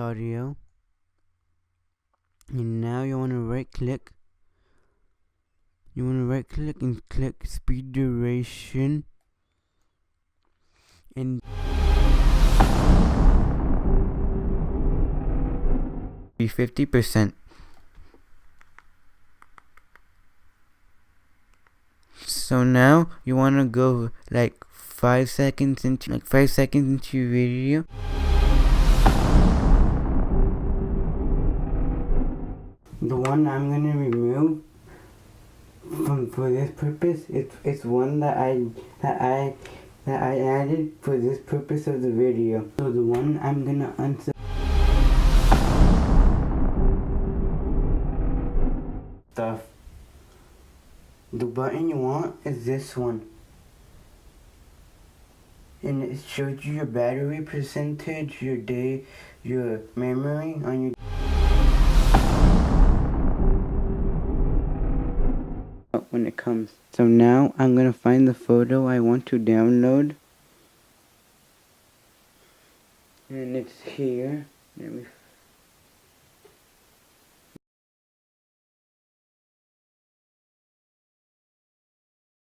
audio. And now you want to right click. You want to right click and click speed duration. And be 50%. So now you want to go like 5 seconds into your video. The one I'm gonna remove for this purpose, it's one that I added for this purpose of the video. So the one I'm gonna stuff. The button you want is this one, and it shows you your battery percentage, your day, your memory on your when it comes. So now I'm gonna find the photo I want to download, and it's here. Let me